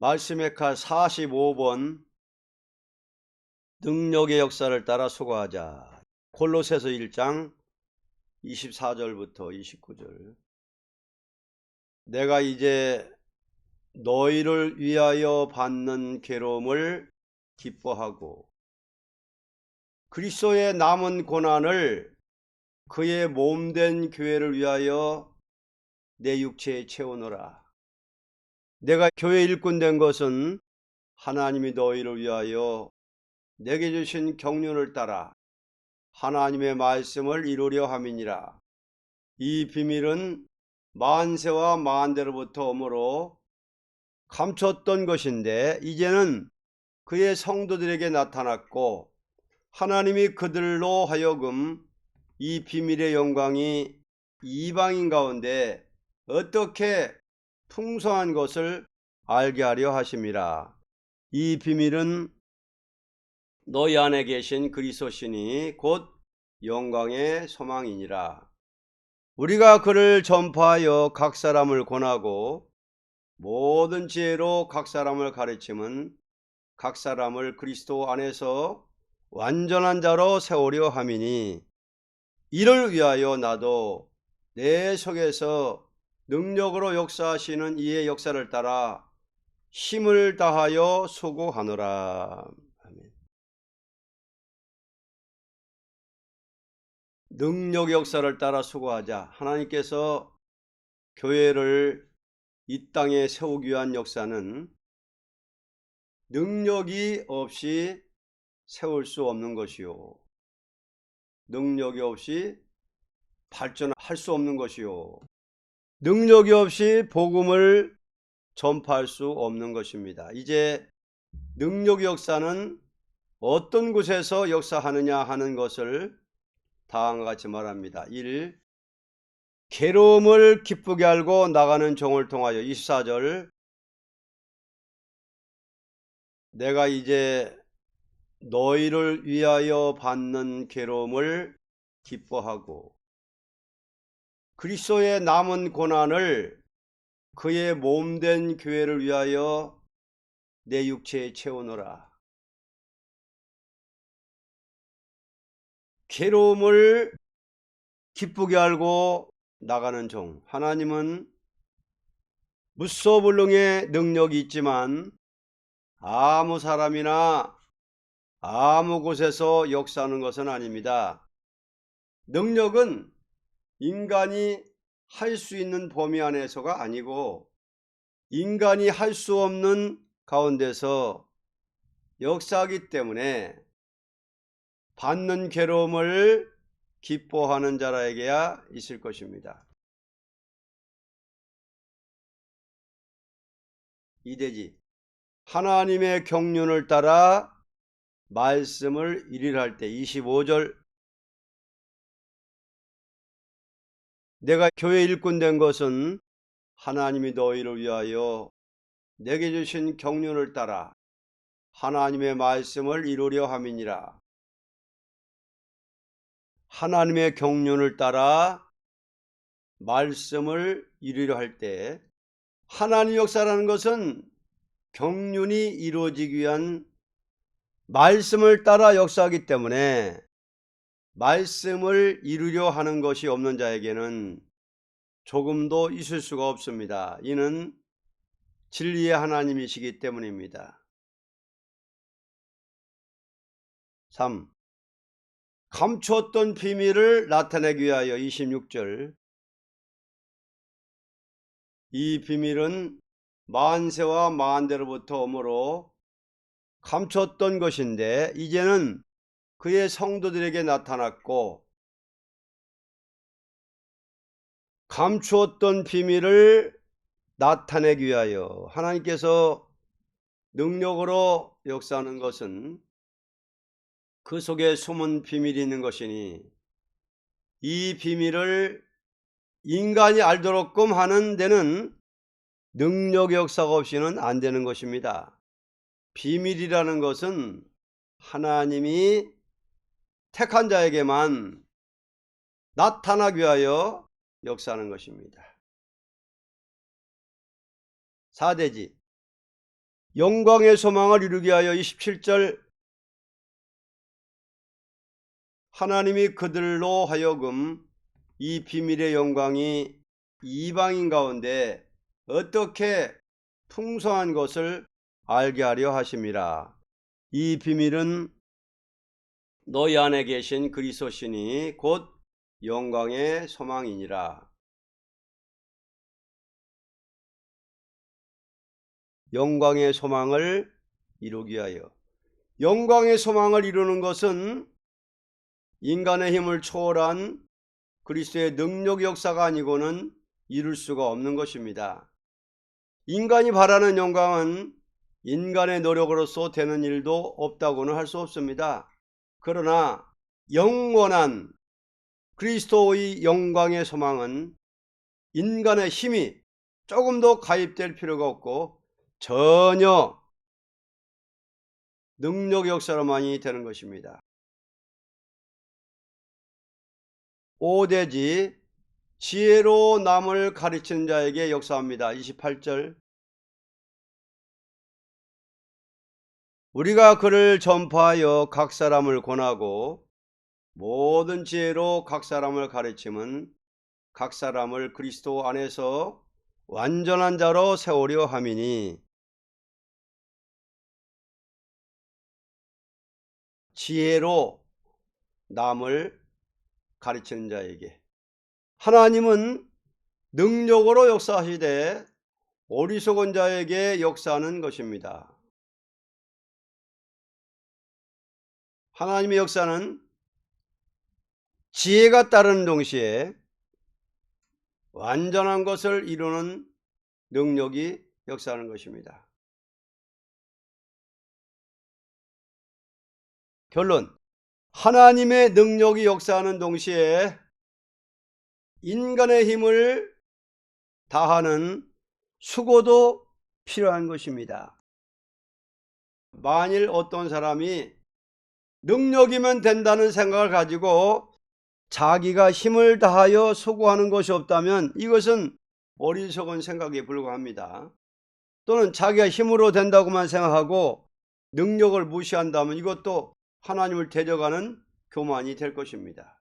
말씀의 칼 45번 능력의 역사를 따라 수고하자. 골로새서 1장 24절부터 29절. 내가 이제 너희를 위하여 받는 괴로움을 기뻐하고 그리스도의 남은 고난을 그의 몸된 교회를 위하여 내 육체에 채우노라. 내가 교회 일꾼 된 것은 하나님이 너희를 위하여 내게 주신 경륜을 따라 하나님의 말씀을 이루려 함이니라. 이 비밀은 만세와 만대로부터 오므로 감췄던 것인데 이제는 그의 성도들에게 나타났고 하나님이 그들로 하여금 이 비밀의 영광이 이방인 가운데 어떻게 풍성한 것을 알게 하려 하심이라. 이 비밀은 너희 안에 계신 그리스도시니 곧 영광의 소망이니라. 우리가 그를 전파하여 각 사람을 권하고 모든 지혜로 각 사람을 가르침은 각 사람을 그리스도 안에서 완전한 자로 세우려 함이니 이를 위하여 나도 내 속에서 능력으로 역사하시는 이의 역사를 따라 힘을 다하여 수고하노라. 아멘. 능력 역사를 따라 수고하자. 하나님께서 교회를 이 땅에 세우기 위한 역사는 능력이 없이 세울 수 없는 것이요, 능력이 없이 발전할 수 없는 것이요, 능력이 없이 복음을 전파할 수 없는 것입니다. 이제 능력 역사는 어떤 곳에서 역사하느냐 하는 것을 다음과 같이 말합니다. 1. 괴로움을 기쁘게 알고 나가는 종을 통하여. 24절. 내가 이제 너희를 위하여 받는 괴로움을 기뻐하고 그리스도의 남은 고난을 그의 몸된 교회를 위하여 내 육체에 채우노라. 괴로움을 기쁘게 알고 나가는 종. 하나님은 무소불능의 능력이 있지만 아무 사람이나 아무 곳에서 역사하는 것은 아닙니다. 능력은 인간이 할 수 있는 범위 안에서가 아니고 인간이 할 수 없는 가운데서 역사하기 때문에 받는 괴로움을 기뻐하는 자라에게야 있을 것입니다. 이대지. 하나님의 경륜을 따라 말씀을 일일할 때. 25절. 내가 교회 일꾼 된 것은 하나님이 너희를 위하여 내게 주신 경륜을 따라 하나님의 말씀을 이루려 함이니라. 하나님의 경륜을 따라 말씀을 이루려 할 때, 하나님 역사라는 것은 경륜이 이루어지기 위한 말씀을 따라 역사하기 때문에 말씀을 이루려 하는 것이 없는 자에게는 조금도 있을 수가 없습니다. 이는 진리의 하나님이시기 때문입니다. 3. 감추었던 비밀을 나타내기 위하여. 26절. 이 비밀은 만세와 만대로부터 오므로 감췄던 것인데 이제는 그의 성도들에게 나타났고 감추었던 비밀을 나타내기 위하여. 하나님께서 능력으로 역사하는 것은 그 속에 숨은 비밀이 있는 것이니 이 비밀을 인간이 알도록끔 하는 데는 능력 역사가 없이는 안 되는 것입니다. 비밀이라는 것은 하나님이 택한 자에게만 나타나기 위하여 역사하는 것입니다. 4대지. 영광의 소망을 이루게 하여 27절 하나님이 그들로 하여금 이 비밀의 영광이 이방인 가운데 어떻게 풍성한 것을 알게 하려 하심이라. 이 비밀은 너희 안에 계신 그리스도시니 곧 영광의 소망이니라. 영광의 소망을 이루기 위하여. 영광의 소망을 이루는 것은 인간의 힘을 초월한 그리스도의 능력 역사가 아니고는 이룰 수가 없는 것입니다. 인간이 바라는 영광은 인간의 노력으로서 되는 일도 없다고는 할 수 없습니다. 그러나 영원한 그리스도의 영광의 소망은 인간의 힘이 조금도 가입될 필요가 없고 전혀 능력 역사로만이 되는 것입니다. 오대지 지혜로 남을 가르치는 자에게 역사합니다. 28절 우리가 그를 전파하여 각 사람을 권하고 모든 지혜로 각 사람을 가르침은 각 사람을 그리스도 안에서 완전한 자로 세우려 함이니. 지혜로 남을 가르치는 자에게 하나님은 능력으로 역사하시되 어리석은 자에게 역사하는 것입니다. 하나님의 역사는 지혜가 따르는 동시에 완전한 것을 이루는 능력이 역사하는 것입니다. 결론, 하나님의 능력이 역사하는 동시에 인간의 힘을 다하는 수고도 필요한 것입니다. 만일 어떤 사람이 능력이면 된다는 생각을 가지고 자기가 힘을 다하여 수고하는 것이 없다면 이것은 어리석은 생각에 불과합니다. 또는 자기가 힘으로 된다고만 생각하고 능력을 무시한다면 이것도 하나님을 대적하는 교만이 될 것입니다.